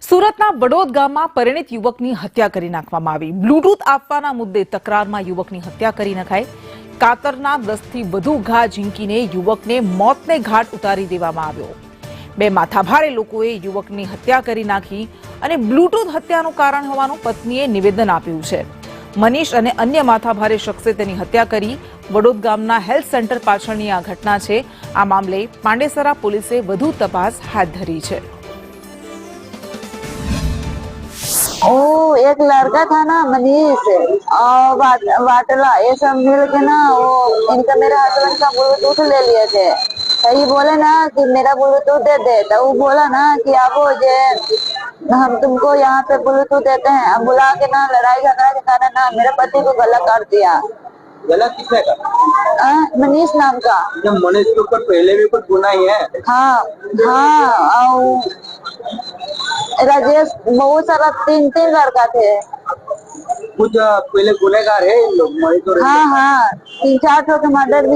સુરતના બડોદ ગામમાં પરિણીત યુવકની હત્યા કરી નાખવામાં આવી। બ્લૂટૂથ આપવાના મુદ્દે તકરારમાં યુવકની હત્યા કરી નખાઈ। કાતરના 10 થી વધુ ઘા ઝીંકીને યુવકને મોતને ઘાટ ઉતારી દેવામાં આવ્યો। બે માથાભારે લોકોએ યુવકની હત્યા કરી નાખી અને બ્લૂટૂથ હત્યાનું કારણ હોવાનું પત્નીએ નિવેદન આપ્યું છે। મનીષ અને અન્ય માથાભારે શખ્સે તેની હત્યા કરી। વડોદ ગામના હેલ્થ સેન્ટર પાછળની આ ઘટના છે। આ મામલે પાંડેસરા પોલીસે વધુ તપાસ હાથ ધરી છે। वो एक लड़का था ना मनीष और वाटला ये सब मिल के ना वो इनका मेरे हस्बैंड का ब्लूटूथ ले लिए थे। सही बोले ना कि मेरा ब्लूटूथ दे दे, तो वो बोला ना कि आप हम तुमको यहाँ पे ब्लूटूथ देते हैं। अब बुला के ना लड़ाई झगड़ा के कारण ना मेरे पति को गला काट दिया। गला किसने का? मनीष नाम का। जब मनीष के ऊपर पहले भी कुछ गुना ही है? हाँ हाँ, और राजेश बहुत सारा 3 लड़का थे। कुछ पहले गुनेगार है इन लोग? हाँ हाँ, 3-4 ठो के मर्डर भी